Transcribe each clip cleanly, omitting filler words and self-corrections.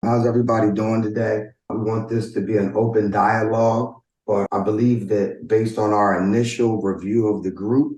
How's everybody doing today? We want this to be an open dialogue, but I believe that based on our initial review of the group,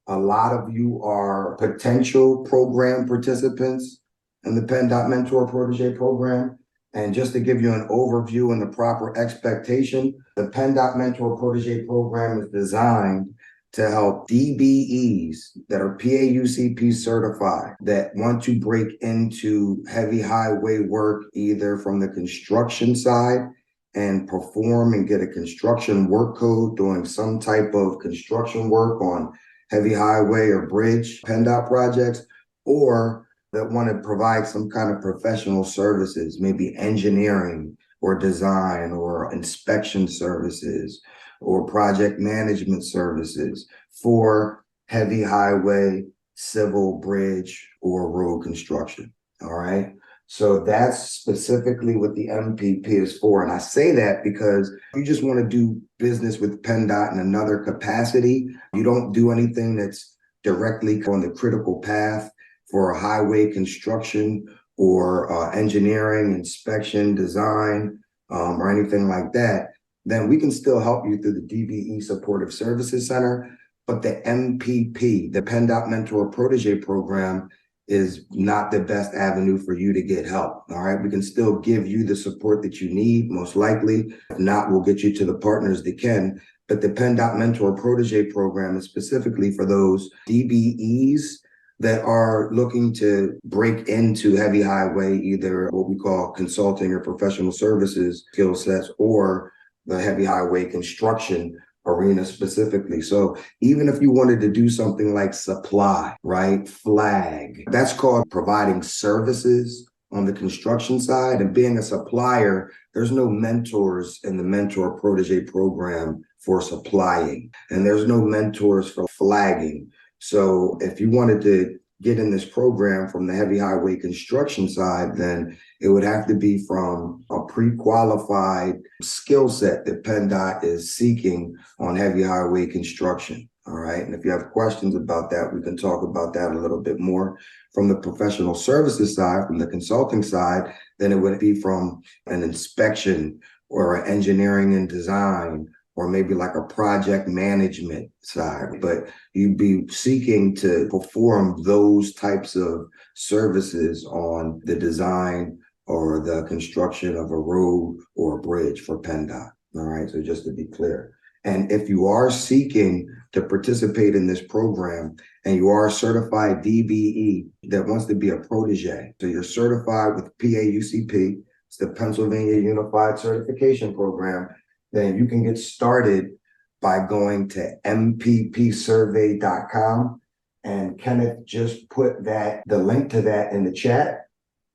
a lot of you are potential program participants in the PennDOT Mentor Protege program. And just to give you an overview and the proper expectation, the PennDOT Mentor Protege program is designed to help DBEs that are PAUCP certified that want to break into heavy highway work, either from the construction side and perform and get a construction work code doing some type of construction work on heavy highway or bridge PennDOT projects, or that want to provide some kind of professional services, maybe engineering or design or inspection services or project management services for heavy highway, civil, bridge, or road construction. All right. So that's specifically what the MPP is for. And I say that because you just want to do business with PennDOT in another capacity. You don't do anything that's directly on the critical path for highway construction or engineering, inspection, design, or anything like that, then we can still help you through the DBE Supportive Services Center. But the MPP, the PennDOT Mentor Protege program, is not the best avenue for you to get help. All right. We can still give you the support that you need, most likely. If not, we'll get you to the partners that can. But the PennDOT Mentor Protege program is specifically for those DBEs that are looking to break into heavy highway, either what we call consulting or professional services skill sets, or the heavy highway construction arena specifically. So even if you wanted to do something like supply, right, flag, that's called providing services on the construction side. And being a supplier, there's no mentors in the Mentor Protege program for supplying, and there's no mentors for flagging. So if you wanted to get in this program from the heavy highway construction side, then it would have to be from a pre-qualified skill set that PennDOT is seeking on heavy highway construction. All right. And if you have questions about that, we can talk about that a little bit more. From the professional services side, from the consulting side, then it would be from an inspection or an engineering and design, or maybe like a project management side, but you'd be seeking to perform those types of services on the design or the construction of a road or a bridge for PennDOT. All right, so just to be clear. And if you are seeking to participate in this program and you are a certified DBE that wants to be a protege, so you're certified with PAUCP, it's the Pennsylvania Unified Certification Program, then you can get started by going to mppsurvey.com. And Kenneth just put the link to that in the chat.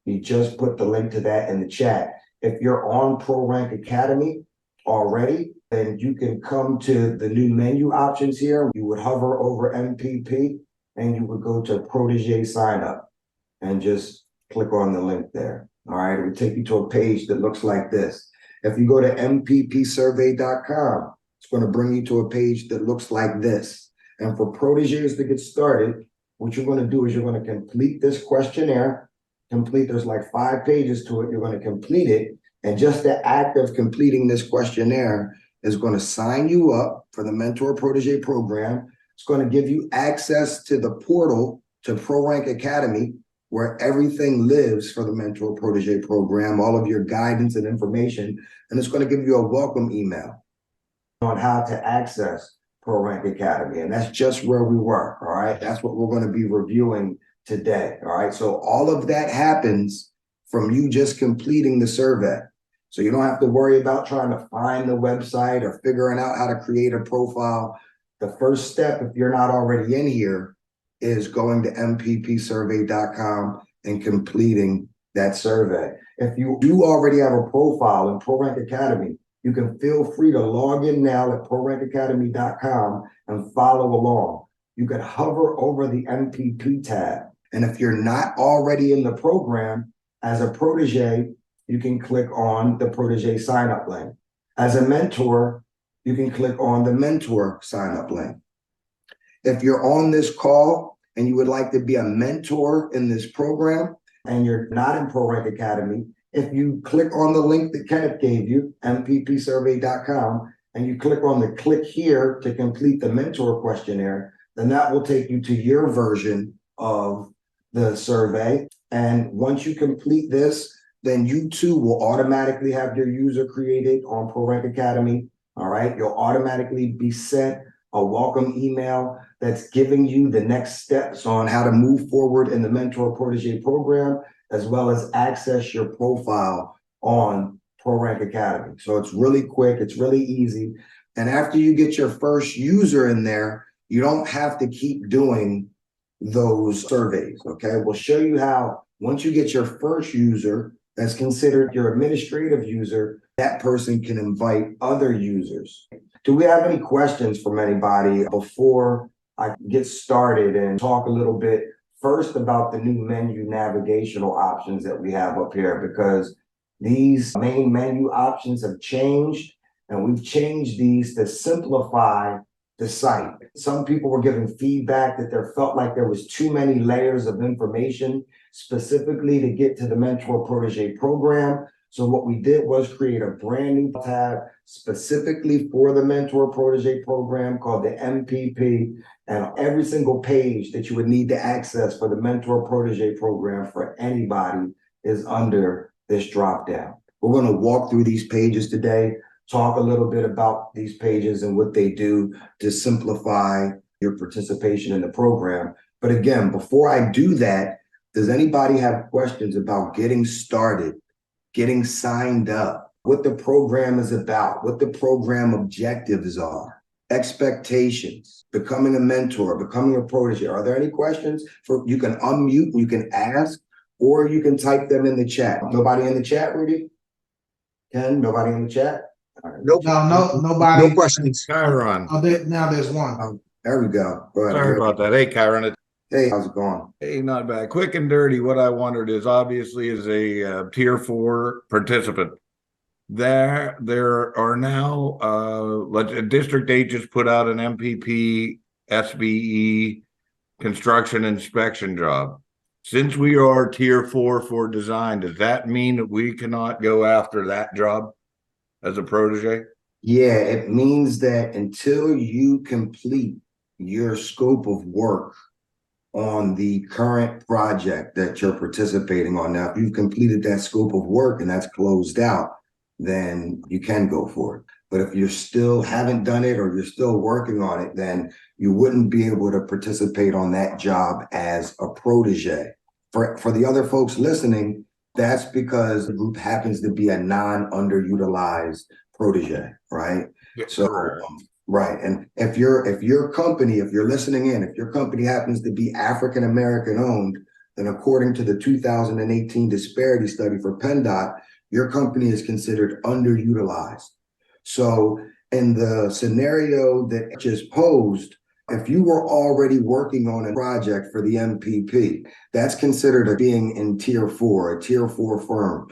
He just put the link to that in the chat. If you're on ProRank Academy already, then you can come to the new menu options here. You would hover over MPP and you would go to Protege Sign Up and just click on the link there. All right, it will take you to a page that looks like this. If you go to mppsurvey.com, it's going to bring you to a page that looks like this. And for proteges to get started, what you're going to do is you're going to complete this questionnaire. There's like 5 pages to it. You're going to complete it. And just the act of completing this questionnaire is going to sign you up for the Mentor Protege program. It's going to give you access to the portal to ProRank Academy, where everything lives for the Mentor Protege program, all of your guidance and information. And it's going to give you a welcome email on how to access ProRank Academy. And that's just where we were. All right. That's what we're going to be reviewing today. All right. So all of that happens from you just completing the survey. So you don't have to worry about trying to find the website or figuring out how to create a profile. The first step, if you're not already in here, is going to mppsurvey.com and completing that survey. If you do already have a profile in ProRank Academy, you can feel free to log in now at prorankacademy.com and follow along. You can hover over the MPP tab. And if you're not already in the program as a protege, you can click on the protege sign up link. As a mentor, you can click on the mentor sign up link. If you're on this call and you would like to be a mentor in this program and you're not in ProRank Academy If you click on the link that Kenneth gave you, mppsurvey.com, and you click on the click here to complete the mentor questionnaire, then that will take you to your version of the survey. And once you complete this, then you too will automatically have your user created on ProRank Academy. All right. You'll automatically be sent a welcome email that's giving you the next steps on how to move forward in the Mentor Protege program, as well as access your profile on ProRank Academy. So it's really quick, it's really easy. And after you get your first user in there, you don't have to keep doing those surveys, okay? We'll show you how, once you get your first user that's considered your administrative user, that person can invite other users. Do we have any questions from anybody before I get started and talk a little bit first about the new menu navigational options that we have up here? Because these main menu options have changed, and we've changed these to simplify the site. Some people were giving feedback that there felt like there was too many layers of information specifically to get to the Mentor Protege program. So what we did was create a brand new tab specifically for the Mentor Protege program called the MPP. And every single page that you would need to access for the Mentor Protege program for anybody is under this dropdown. We're going to walk through these pages today, talk a little bit about these pages and what they do to simplify your participation in the program. But again, before I do that, does anybody have questions about getting started, getting signed up, what the program is about, what the program objectives are, expectations, becoming a mentor, becoming a protege? Are there any questions? You can unmute, you can ask, or you can type them in the chat. Nobody in the chat, Rudy? Ken, nobody in the chat? Right. Nope. No, nobody. No questions. Chiron. Now there's one. There we go. Go ahead. Sorry about that. Hey, Chiron. Hey, how's it going? Hey, not bad. Quick and dirty. What I wondered is, obviously, as a tier 4 participant, there are now District 8 just put out an MPP SBE construction inspection job. Since we are tier 4 for design, does that mean that we cannot go after that job as a protege? Yeah, it means that until you complete your scope of work on the current project that you're participating on, now if you've completed that scope of work and that's closed out, then you can go for it. But if you still haven't done it or you're still working on it, then you wouldn't be able to participate on that job as a protege. For the other folks listening, that's because the group happens to be a non-underutilized protege, right? Yes, so, right. And if your company, if you're listening in, if your company happens to be African-American owned, then according to the 2018 disparity study for PennDOT, your company is considered underutilized. So in the scenario that I just posed, if you were already working on a project for the MPP, that's considered being in tier 4, a tier 4 firm.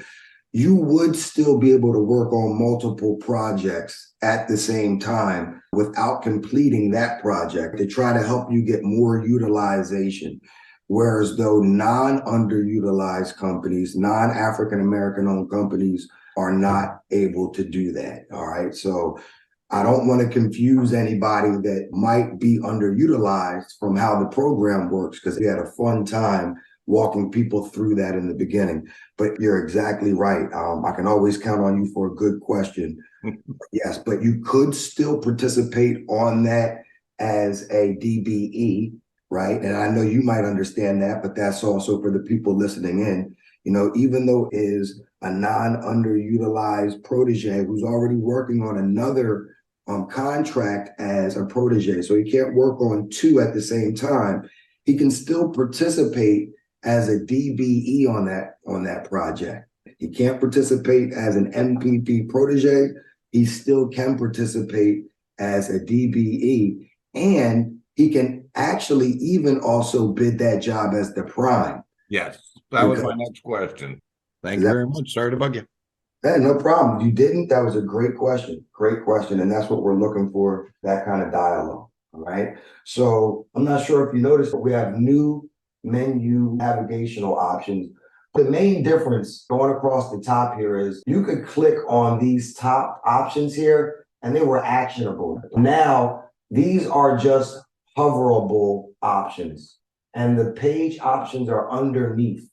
You would still be able to work on multiple projects at the same time without completing that project to try to help you get more utilization. Whereas though non-underutilized companies, non-African-American owned companies are not able to do that. All right. So I don't want to confuse anybody that might be underutilized from how the program works, because we had a fun time walking people through that in the beginning. But you're exactly right. I can always count on you for a good question. Yes, but you could still participate on that as a DBE, right? And I know you might understand that, but that's also for the people listening in. You know, even though it is a non-underutilized protege who's already working on another contract as a protege, so he can't work on 2 at the same time, he can still participate as a DBE on that project. He can't participate as an MPP protege. He still can participate as a DBE, and he can actually even also bid that job as the prime. Yes, that was my next question. Thank you very much. Sorry to bug you. Yeah, no problem. You didn't. That was a great question. Great question. And that's what we're looking for, that kind of dialogue. All right. So I'm not sure if you noticed, but we have new menu navigational options. The main difference going across the top here is you could click on these top options here and they were actionable. Now, these are just hoverable options and the page options are underneath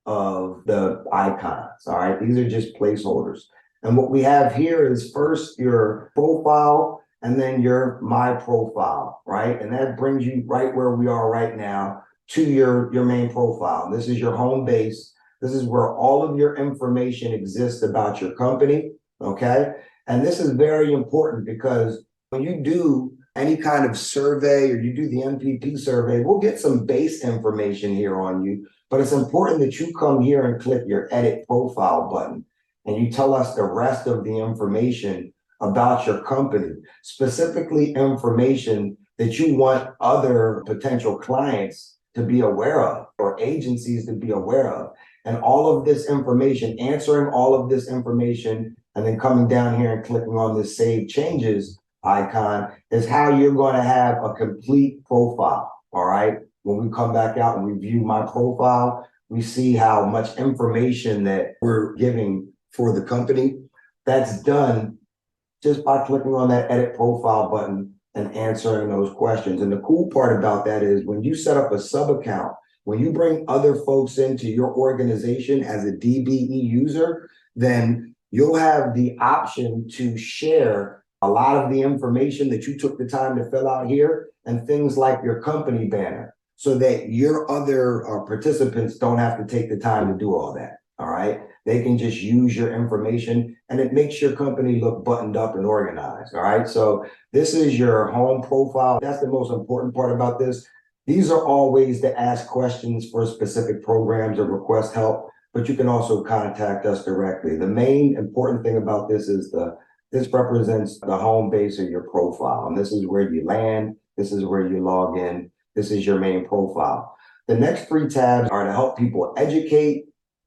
of the icons. All right, these are just placeholders. And what we have here is first your profile and then your my profile, right? And that brings you right where we are right now to your main profile. This is your home base. This is where all of your information exists about your company, okay? And this is very important because when you do any kind of survey or you do the MPP survey, we'll get some base information here on you, but it's important that you come here and click your edit profile button and you tell us the rest of the information about your company, specifically information that you want other potential clients to be aware of or agencies to be aware of. And all of this information, answering all of this information, and then coming down here and clicking on this Save Changes icon is how you're going to have a complete profile. All right. When we come back out and review my profile, we see how much information that we're giving for the company. That's done just by clicking on that edit profile button and answering those questions. And the cool part about that is when you set up a sub account, when you bring other folks into your organization as a DBE user, then you'll have the option to share a lot of the information that you took the time to fill out here and things like your company banner so that your other participants don't have to take the time to do all that. All right. They can just use your information and it makes your company look buttoned up and organized. All right. So this is your home profile. That's the most important part about this. These are all ways to ask questions for specific programs or request help, but you can also contact us directly. The main important thing about this is this represents the home base of your profile. And this is where you land. This is where you log in. This is your main profile. The next three tabs are to help people educate,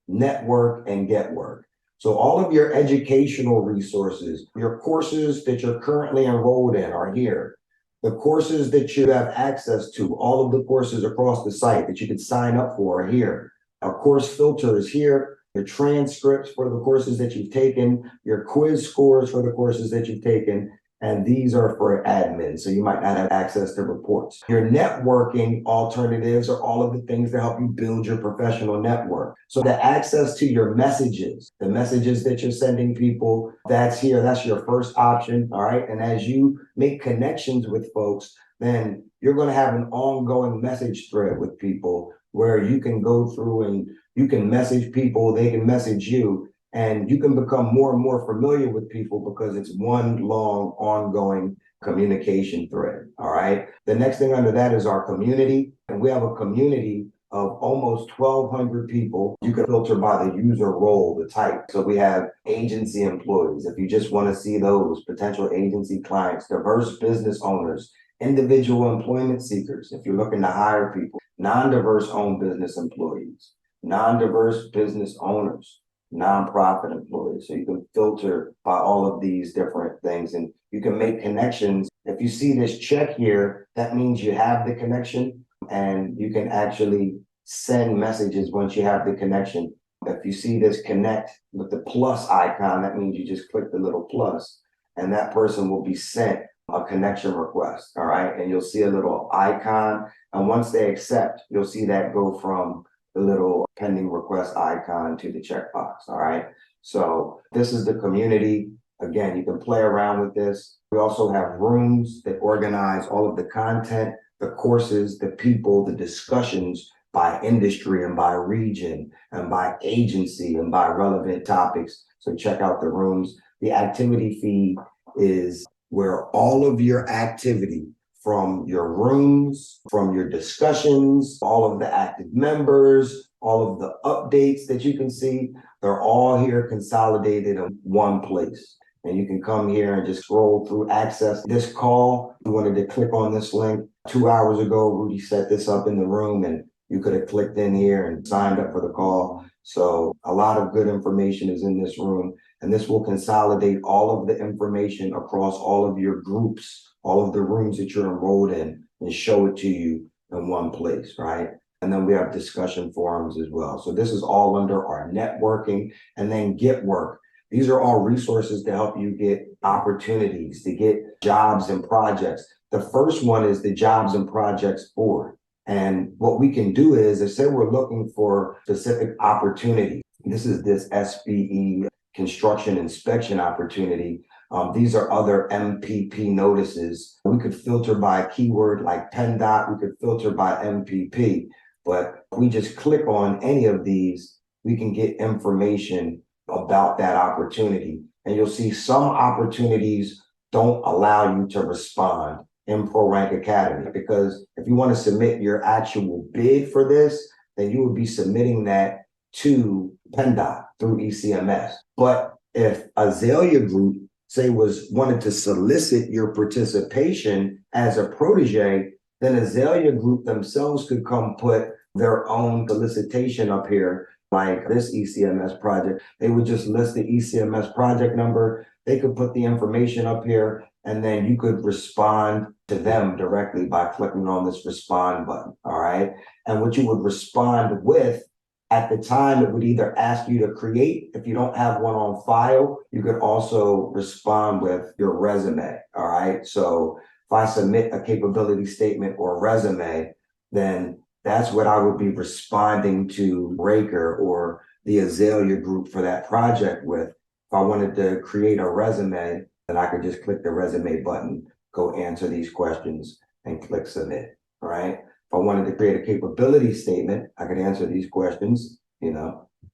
network, and get work. So all of your educational resources, your courses that you're currently enrolled in are here. The courses that you have access to, all of the courses across the site that you can sign up for are here. Our course filter is here. Your transcripts for the courses that you've taken, your quiz scores for the courses that you've taken, and these are for admin, so you might not have access to reports. Your networking alternatives are all of the things that help you build your professional network. So the access to your messages, the messages that you're sending people, that's here, that's your first option, all right? And as you make connections with folks, then you're gonna have an ongoing message thread with people where you can go through and you can message people, they can message you, and you can become more and more familiar with people because it's one long ongoing communication thread. All right. The next thing under that is our community. And we have a community of almost 1,200 people. You can filter by the user role, the type. So we have agency employees. If you just want to see those potential agency clients, diverse business owners, individual employment seekers, if you're looking to hire people, non-diverse owned business employees, non-diverse business owners, nonprofit employees. So you can filter by all of these different things and you can make connections. If you see this check here, that means you have the connection and you can actually send messages once you have the connection. If you see this connect with the plus icon, that means you just click the little plus and that person will be sent a connection request. All right. And you'll see a little icon. And once they accept, you'll see that go from the little pending request icon to the checkbox. All right. So this is the community. Again, you can play around with this. We also have rooms that organize all of the content, the courses, the people, the discussions by industry and by region and by agency and by relevant topics. So check out the rooms. The activity feed is where all of your activity from your rooms, from your discussions, all of the active members, all of the updates that you can see, they're all here consolidated in one place. And you can come here and just scroll through, access this call. You wanted to click on this link. 2 hours ago, Rudy set this up in the room and you could have clicked in here and signed up for the call. So a lot of good information is in this room. And this will consolidate all of the information across all of your groups, all of the rooms that you're enrolled in, and show it to you in one place, right? And then we have discussion forums as well. So this is all under our networking, and then Get Work. These are all resources to help you get opportunities, to get jobs and projects. The first one is the Jobs and Projects Board. And what we can do is, if say we're looking for specific opportunity, this is this SBE construction inspection opportunity. These are other MPP notices. We could filter by keyword like PennDOT, we could filter by MPP, but if we just click on any of these, we can get information about that opportunity. And you'll see some opportunities don't allow you to respond in ProRank Academy, because if you want to submit your actual bid for this, then you would be submitting that to PennDOT through ECMS. But if Azalea Group, say, wanted to solicit your participation as a protege, then Azalea Group themselves could come put their own solicitation up here, like this ECMS project. They would just list the ECMS project number. They could put the information up here, and then you could respond to them directly by clicking on this respond button, all right? And what you would respond with, at the time, it would either ask you to create. If you don't have one on file, you could also respond with your resume, all right? So if I submit a capability statement or resume, then that's what I would be responding to Raker or the Azalea Group for that project with. If I wanted to create a resume, then I could just click the resume button, go answer these questions, and click submit, all right? If I wanted to create a capability statement, I could answer these questions, and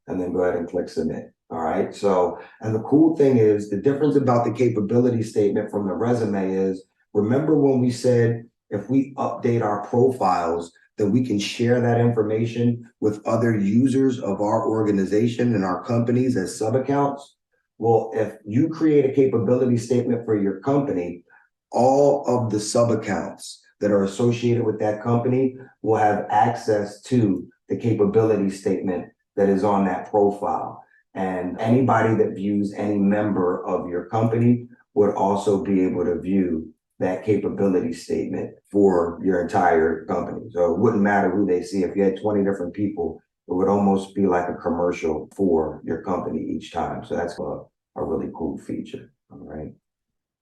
then go ahead and click submit. All right. So, and the cool thing is, the difference about the capability statement from the resume is, remember when we said if we update our profiles, then we can share that information with other users of our organization and our companies as sub-accounts? Well, if you create a capability statement for your company, all of the sub-accounts that are associated with that company will have access to the capability statement that is on that profile. And anybody that views any member of your company would also be able to view that capability statement for your entire company. So it wouldn't matter who they see. If you had 20 different people, it would almost be like a commercial for your company each time. So that's a really cool feature. All right.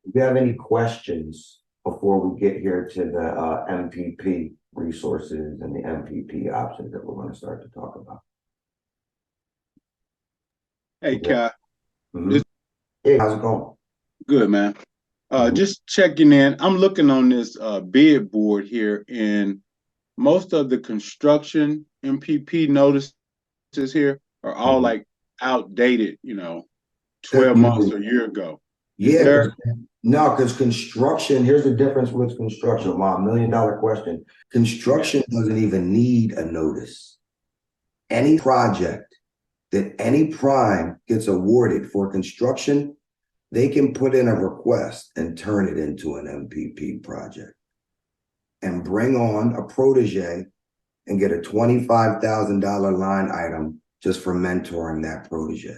Do you have any questions before we get here to the MPP resources and the MPP options that we're going to start to talk about? Hey, Kai. Hey, how's it going? Good, man. Just checking in. I'm looking on this bid board here, and most of the construction MPP notices here are all like outdated, 12 months or a year ago. No, because construction, here's the difference with construction. Wow, $1 million question. Construction doesn't even need a notice. Any project that any prime gets awarded for construction, they can put in a request and turn it into an MPP project and bring on a protege and get a $25,000 line item just for mentoring that protege.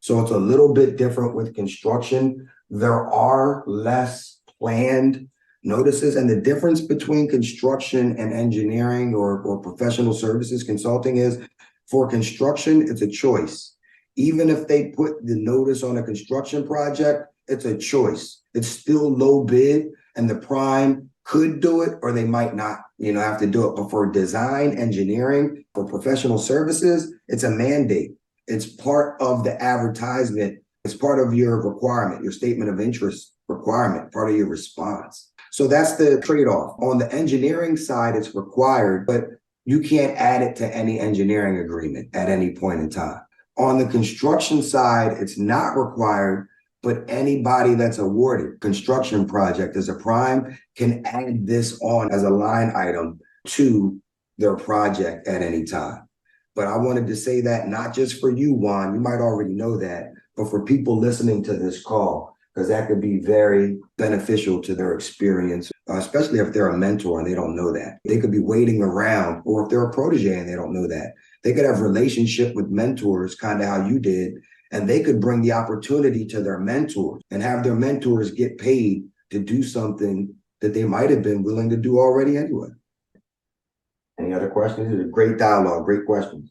So it's a little bit different with construction. There are less planned notices, and the difference between construction and engineering or professional services consulting is, for construction, it's a choice. Even if they put the notice on a construction project, it's a choice. It's still low bid, and the prime could do it, or they might not, have to do it. But for design, engineering, for professional services, it's a mandate. It's part of the advertisement. It's part of your requirement, your statement of interest requirement, part of your response. So that's the trade-off. On the engineering side, it's required, but you can't add it to any engineering agreement at any point in time. On the construction side, it's not required, but anybody that's awarded construction project as a prime can add this on as a line item to their project at any time. But I wanted to say that not just for you, Juan, you might already know that, but for people listening to this call, because that could be very beneficial to their experience, especially if they're a mentor and they don't know that. They could be waiting around, or if they're a protege and they don't know that. They could have a relationship with mentors, kind of how you did, and they could bring the opportunity to their mentors and have their mentors get paid to do something that they might have been willing to do already anyway. Any other questions? This is a great dialogue, great questions.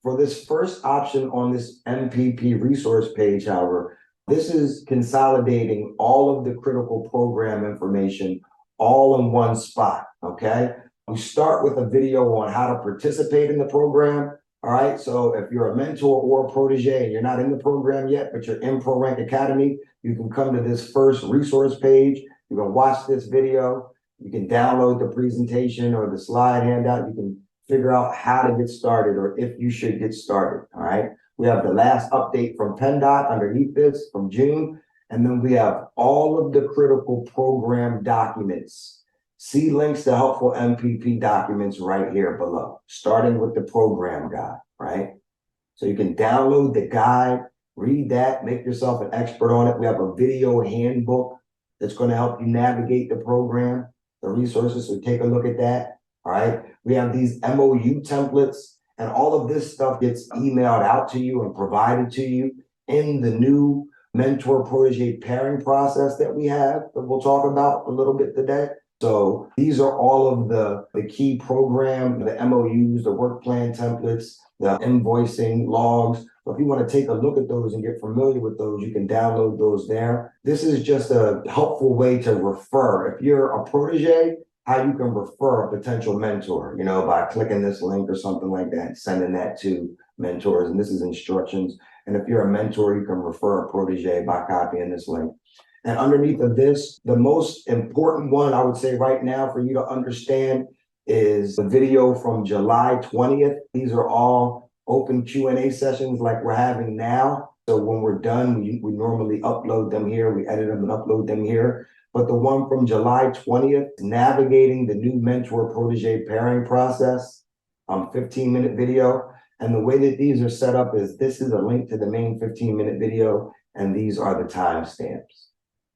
For this first option on this MPP resource page, however, this is consolidating all of the critical program information all in one spot, okay? We start with a video on how to participate in the program, all right? So if you're a mentor or a protege and you're not in the program yet, but you're in ProRank Academy, you can come to this first resource page. You can watch this video. You can download the presentation or the slide handout. You can figure out how to get started or if you should get started, all right? We have the last update from PennDOT underneath this from June, and then we have all of the critical program documents. See links to helpful MPP documents right here below, starting with the program guide, right? So you can download the guide, read that, make yourself an expert on it. We have a video handbook that's going to help you navigate the program, the resources, so take a look at that. All right, we have these MOU templates, and all of this stuff gets emailed out to you and provided to you in the new mentor protege pairing process that we have that we'll talk about a little bit today. So these are all of the key program, the MOUs, the work plan templates, the invoicing logs. So if you want to take a look at those and get familiar with those, you can download those there. This is just a helpful way to refer. If you're a protege, how you can refer a potential mentor, you know, by clicking this link or something like that, sending that to mentors. And this is instructions. And if you're a mentor, you can refer a protege by copying this link. And underneath of this, the most important one I would say right now for you to understand is the video from July 20th. These are all open Q&A sessions like we're having now. So when we're done, we normally upload them here. We edit them and upload them here. But the one from July 20th, navigating the new mentor protege pairing process, 15-minute video. And the way that these are set up is this is a link to the main 15-minute video, and these are the timestamps.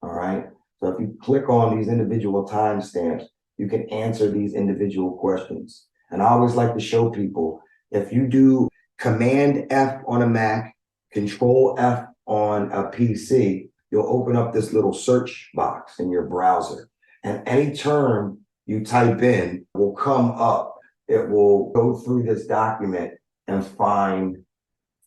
All right. So if you click on these individual timestamps, you can answer these individual questions. And I always like to show people, if you do Command F on a Mac, Control F on a PC, you'll open up this little search box in your browser. And any term you type in will come up. It will go through this document and find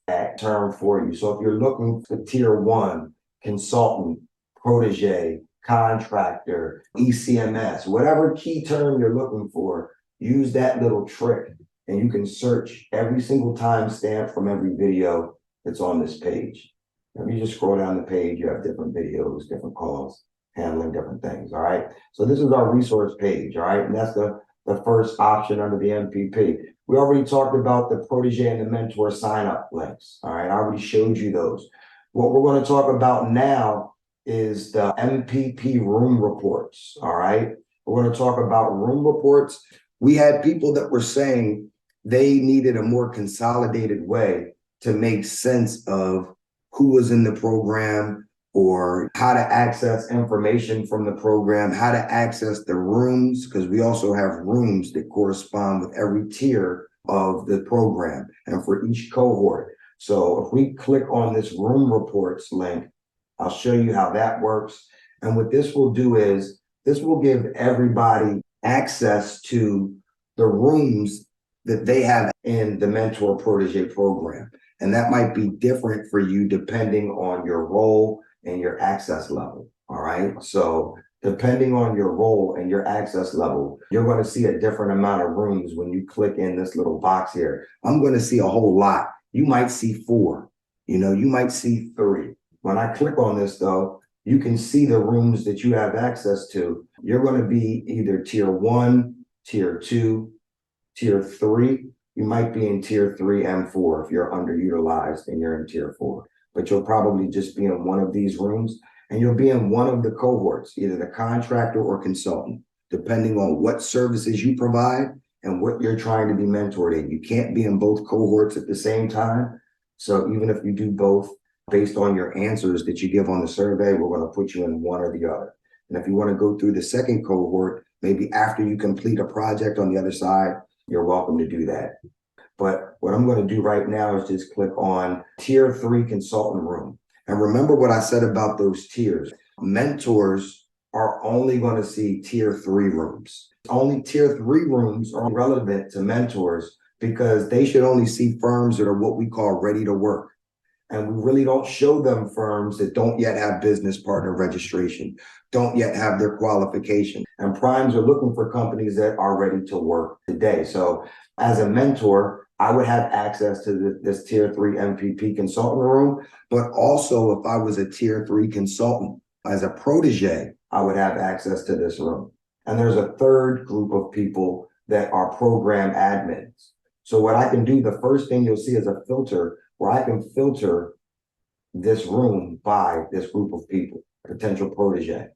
that term for you. So if you're looking for tier 1, consultant, protege, contractor, ECMS, whatever key term you're looking for, use that little trick and you can search every single timestamp from every video that's on this page. If you just scroll down the page, you have different videos, different calls, handling different things, all right? So this is our resource page, all right? And that's the first option under the MPP. We already talked about the protege and the mentor sign-up links, all right? I already showed you those. What we're going to talk about now is the MPP room reports, all right? We're going to talk about room reports. We had people that were saying they needed a more consolidated way to make sense of who was in the program or how to access information from the program, how to access the rooms, because we also have rooms that correspond with every tier of the program and for each cohort. So if we click on this room reports link, I'll show you how that works. And what this will do is this will give everybody access to the rooms that they have in the mentor protege program. And that might be different for you depending on your role and your access level. All right. So depending on your role and your access level, you're going to see a different amount of rooms when you click in this little box here. I'm going to see a whole lot. You might see 4, you might see 3. When I click on this, though, you can see the rooms that you have access to. You're going to be either tier 1, tier 2, tier 3. You might be in tier 3 and 4 if you're underutilized and you're in tier 4. But you'll probably just be in one of these rooms, and you'll be in one of the cohorts, either the contractor or consultant, depending on what services you provide and what you're trying to be mentored in. You can't be in both cohorts at the same time. So even if you do both, based on your answers that you give on the survey, we're going to put you in one or the other. And if you want to go through the second cohort, maybe after you complete a project on the other side, you're welcome to do that. But what I'm going to do right now is just click on tier 3 consultant room. And remember what I said about those tiers. Mentors are only going to see tier 3 rooms. Only tier 3 rooms are relevant to mentors because they should only see firms that are what we call ready to work. And we really don't show them firms that don't yet have business partner registration, don't yet have their qualification. And primes are looking for companies that are ready to work today. So as a mentor, I would have access to this tier 3 MPP consultant room, but also if I was a tier 3 consultant as a protege, I would have access to this room. And there's a third group of people that are program admins. So what I can do, the first thing you'll see is a filter where I can filter this room by this group of people, potential protege.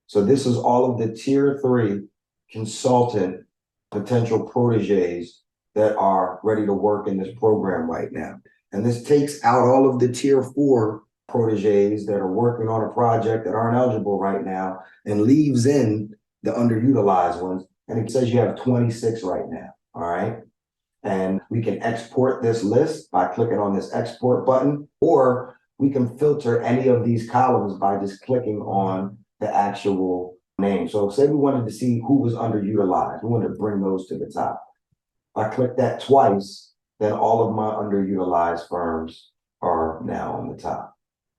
So this is all of the tier 3 consultant potential proteges that are ready to work in this program right now. And this takes out all of the tier 4 proteges that are working on a project that aren't eligible right now and leaves in the underutilized ones. And it says you have 26 right now, all right? And we can export this list by clicking on this export button, or we can filter any of these columns by just clicking on the actual name. So say we wanted to see who was underutilized, we wanted to bring those to the top. If I click that twice, then all of my underutilized firms are now on the top.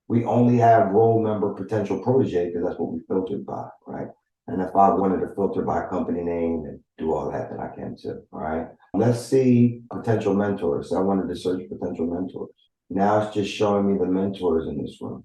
We only have role member potential protege because that's what we filtered by, right? And if I wanted to filter by company name and do all that, then I can too, all right? Let's see potential mentors. So I wanted to search potential mentors. Now it's just showing me the mentors in this room.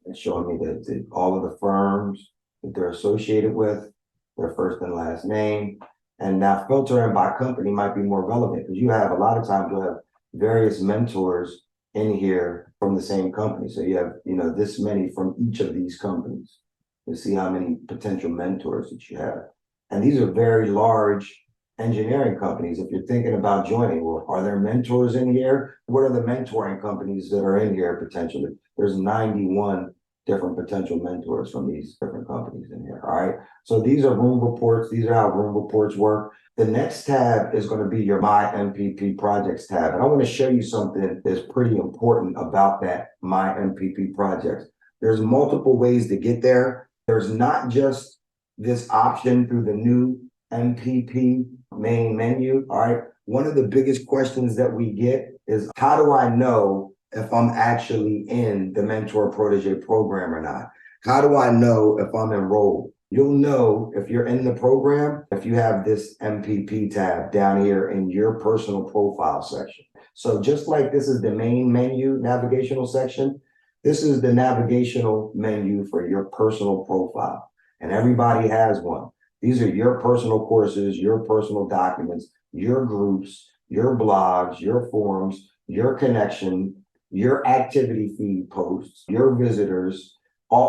It's showing me that all of the firms that they're associated with, their first and last name. And now filtering by company might be more relevant because you have a lot of times you'll have various mentors in here from the same company. So you have, this many from each of these companies. You see how many potential mentors that you have. And these are very large engineering companies. If you're thinking about joining, well, are there mentors in here? What are the mentoring companies that are in here potentially? There's 91 different potential mentors from these different companies in here, all right? So these are room reports. These are how room reports work. The next tab is going to be your My MPP Projects tab. And I want to show you something that's pretty important about that My MPP Projects. There's multiple ways to get there. There's not just this option through the new MPP main menu, all right? One of the biggest questions that we get is, how do I know if I'm actually in the mentor protege program or not? How do I know if I'm enrolled? You'll know if you're in the program if you have this MPP tab down here in your personal profile section. So just like this is the main menu navigational section, this is the navigational menu for your personal profile. And everybody has one. These are your personal courses, your personal documents, your groups, your blogs, your forums, your connection, your activity feed posts, your visitors.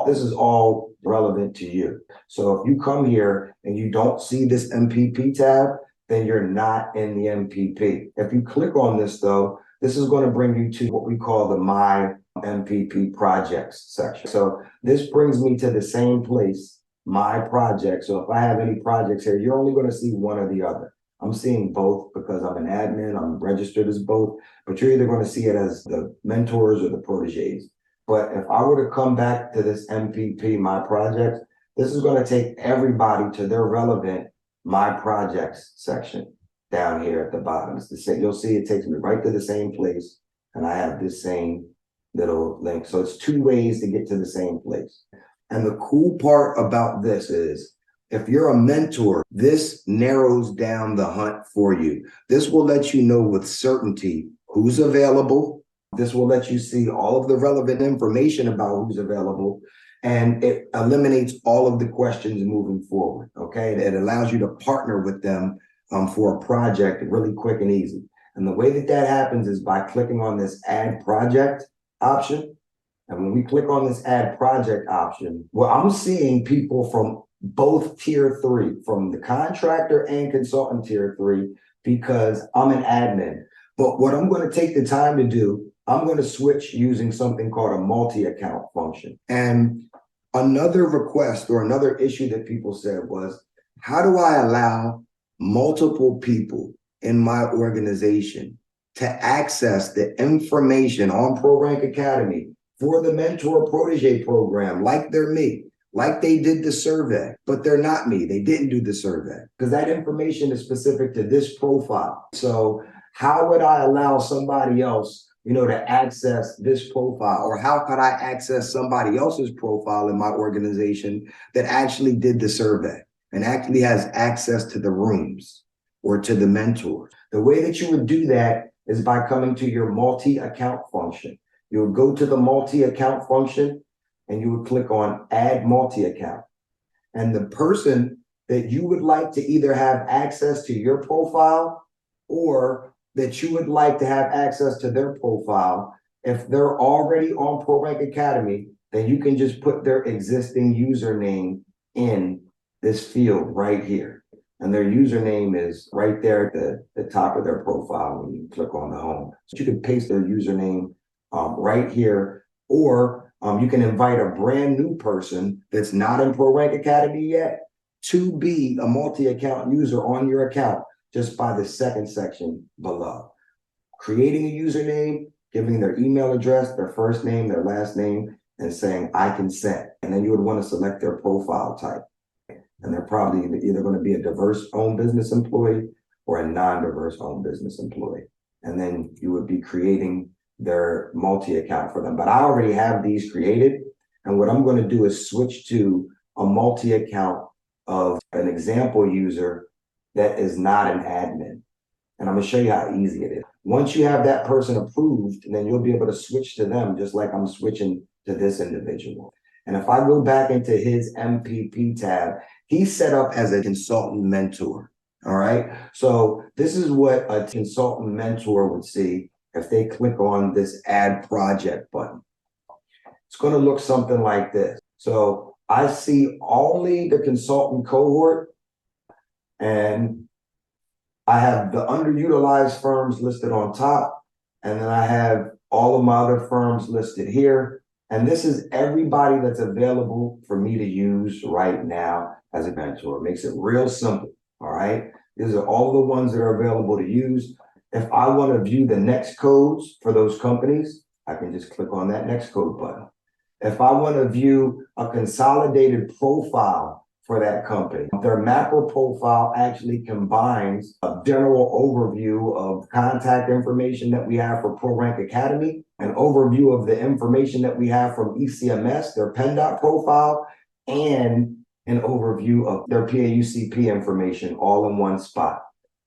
This is all relevant to you. So if you come here and you don't see this MPP tab, then you're not in the MPP. If you click on this though, this is going to bring you to what we call the My MPP Projects section. So this brings me to the same place, My Projects. So if I have any projects here, you're only going to see one or the other. I'm seeing both because I'm an admin, I'm registered as both, but you're either going to see it as the mentors or the proteges. But if I were to come back to this MPP, My Projects, this is going to take everybody to their relevant My Projects section down here at the bottom. It's the same. You'll see it takes me right to the same place, and I have this same little link. So it's two ways to get to the same place. And the cool part about this is, if you're a mentor, this narrows down the hunt for you. This will let you know with certainty who's available. This will let you see all of the relevant information about who's available, and it eliminates all of the questions moving forward, okay? It allows you to partner with them for a project really quick and easy. And the way that that happens is by clicking on this Add Project option. And when we click on this Add Project option, well, I'm seeing people from both tier 3, from the contractor and consultant tier 3, because I'm an admin. But what I'm going to take the time to do, I'm going to switch using something called a multi-account function. And another request or another issue that people said was, how do I allow multiple people in my organization to access the information on ProRank Academy for the Mentor Protege program like they're me? like they did the survey, but they're not me. They didn't do the survey because that information is specific to this profile. So how would I allow somebody else, to access this profile? Or how could I access somebody else's profile in my organization that actually did the survey and actually has access to the rooms or to the mentors? The way that you would do that is by coming to your multi-account function. You would go to the multi-account function and you would click on Add Multi-Account. And the person that you would like to either have access to your profile or that you would like to have access to their profile, if they're already on ProRank Academy, then you can just put their existing username in this field right here. And their username is right there at the top of their profile when you click on the home. So you can paste their username right here, or you can invite a brand new person that's not in ProRank Academy yet to be a multi-account user on your account just by the second section below. Creating a username, giving their email address, their first name, their last name, and saying, I consent. And then you would want to select their profile type. And they're probably either going to be a diverse owned business employee or a non-diverse owned business employee. And then you would be creating their multi-account for them. But I already have these created. And what I'm going to do is switch to a multi-account of an example user that is not an admin. And I'm going to show you how easy it is. Once you have that person approved, then you'll be able to switch to them just like I'm switching to this individual. And if I go back into his MPP tab, he's set up as a consultant mentor. All right. So this is what a consultant mentor would see if they click on this Add Project button. It's going to look something like this. So I see only the consultant cohort, and I have the underutilized firms listed on top, and then I have all of my other firms listed here. And this is everybody that's available for me to use right now as a mentor. It makes it real simple, all right? These are all the ones that are available to use. If I want to view the next codes for those companies, I can just click on that next code button. If I want to view a consolidated profile for that company, their mapper profile actually combines a general overview of contact information that we have for ProRank Academy, an overview of the information that we have from ECMS, their PennDOT profile, and an overview of their PAUCP information all in one spot.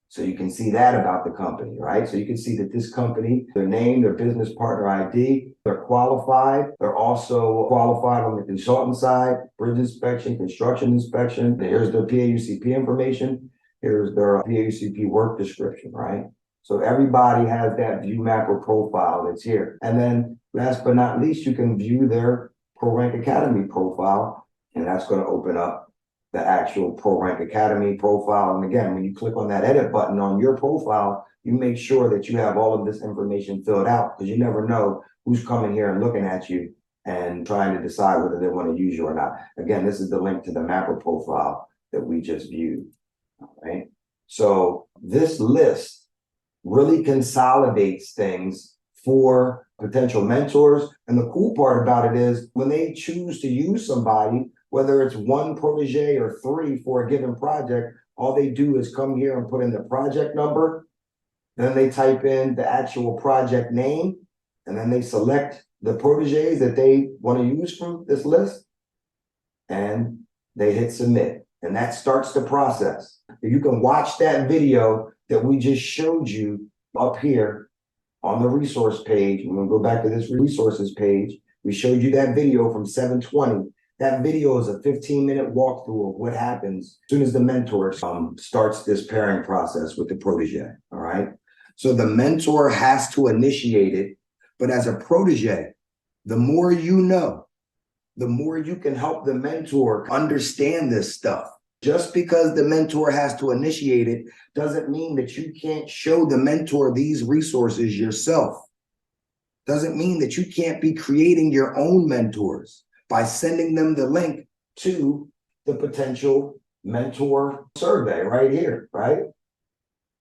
So you can see that about the company, right? So you can see that this company, their name, their business partner ID, they're qualified. They're also qualified on the consultant side, bridge inspection, construction inspection. Here's their PAUCP information. Here's their PAUCP work description, right? So everybody has that view mapper profile that's here. And then last but not least, you can view their ProRank Academy profile, and that's going to open up the actual ProRank Academy profile. And again, when you click on that edit button on your profile, you make sure that you have all of this information filled out, because you never know who's coming here and looking at you and trying to decide whether they want to use you or not. Again, this is the link to the mapper profile that we just viewed, right? So this list really consolidates things for potential mentors. And the cool part about it is when they choose to use somebody, whether it's one protege or three for a given project, all they do is come here and put in the project number. Then they type in the actual project name, and then they select the proteges that they want to use from this list, and they hit submit. And that starts the process. You can watch that video that we just showed you up here on the resource page. We're going to go back to this resources page. We showed you that video from 720. That video is a 15-minute walkthrough of what happens as soon as the mentor starts this pairing process with the protege, all right? So the mentor has to initiate it, but as a protege, the more you know, the more you can help the mentor understand this stuff. Just because the mentor has to initiate it doesn't mean that you can't show the mentor these resources yourself. Doesn't mean that you can't be creating your own mentors by sending them the link to the potential mentor survey right here, right?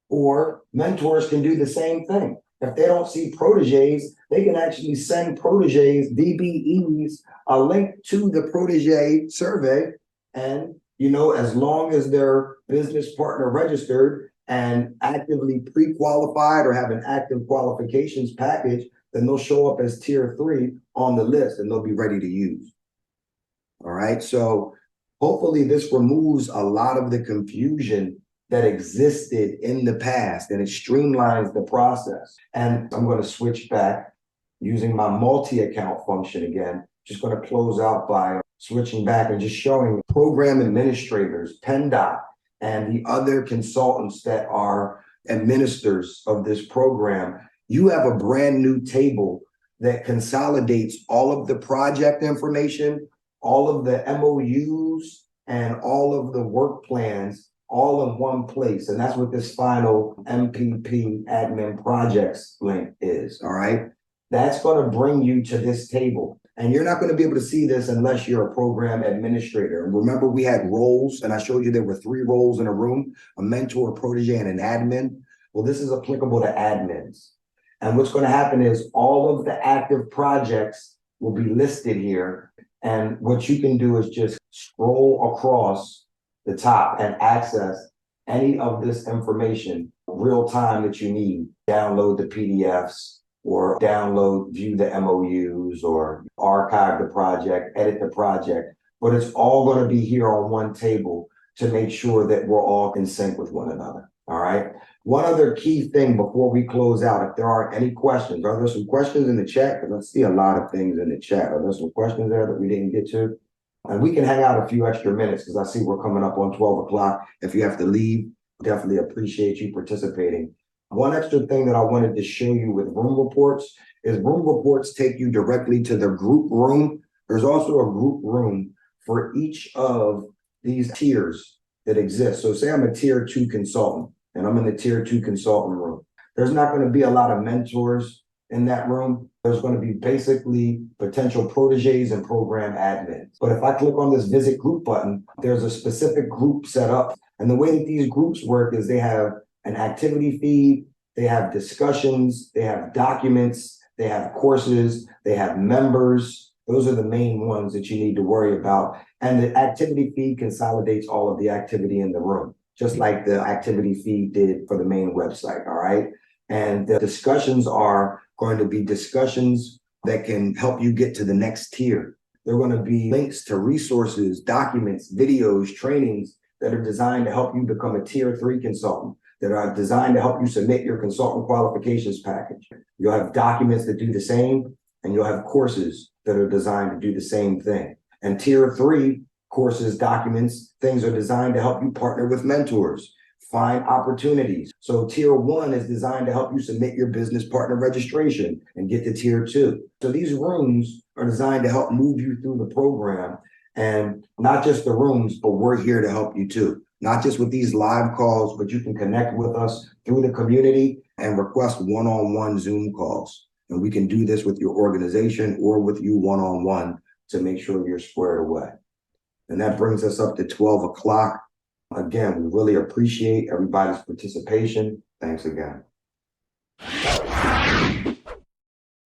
Or mentors can do the same thing. If they don't see proteges, they can actually send proteges, DBEs, a link to the protege survey. And, as long as they're business partner registered and actively pre-qualified or have an active qualifications package, then they'll show up as tier 3 on the list and they'll be ready to use. All right. So hopefully this removes a lot of the confusion that existed in the past, and it streamlines the process. And I'm going to switch back using my multi-account function again. Just going to close out by switching back and just showing program administrators, PennDOT, and the other consultants that are administrators of this program. You have a brand new table that consolidates all of the project information, all of the MOUs, and all of the work plans all in one place. And that's what this final MPP admin projects link is, all right? That's going to bring you to this table. And you're not going to be able to see this unless you're a program administrator. And remember, we had roles, and I showed you there were 3 roles in a room, a mentor, a protege, and an admin. Well, this is applicable to admins. And what's going to happen is all of the active projects will be listed here. And what you can do is just scroll across the top and access any of this information real time that you need. Download the PDFs or view the MOUs or archive the project, edit the project. But it's all going to be here on one table to make sure that we're all in sync with one another. All right. One other key thing before we close out, if there are any questions, are there some questions in the chat? Because I see a lot of things in the chat. Are there some questions there that we didn't get to? And we can hang out a few extra minutes because I see we're coming up on 12 o'clock. If you have to leave, definitely appreciate you participating. One extra thing that I wanted to show you with room reports is room reports take you directly to the group room. There's also a group room for each of these tiers that exist. So say I'm a tier 2 consultant and I'm in the tier 2 consultant room. There's not going to be a lot of mentors in that room. There's going to be basically potential proteges and program admins. But if I click on this visit group button, there's a specific group set up. And the way that these groups work is they have an activity feed, they have discussions, they have documents, they have courses, they have members. Those are the main ones that you need to worry about. And the activity feed consolidates all of the activity in the room, just like the activity feed did for the main website, all right? And the discussions are going to be discussions that can help you get to the next tier. They're going to be links to resources, documents, videos, trainings that are designed to help you become a tier 3 consultant, that are designed to help you submit your consultant qualifications package. You'll have documents that do the same, and you'll have courses that are designed to do the same thing. And tier 3 courses, documents, things are designed to help you partner with mentors, find opportunities. So tier 1 is designed to help you submit your business partner registration and get to tier 2. So these rooms are designed to help move you through the program, and not just the rooms, but we're here to help you too. Not just with these live calls, but you can connect with us through the community and request one-on-one Zoom calls. And we can do this with your organization or with you one-on-one to make sure you're squared away. And that brings us up to 12 o'clock. Again, we really appreciate everybody's participation. Thanks again.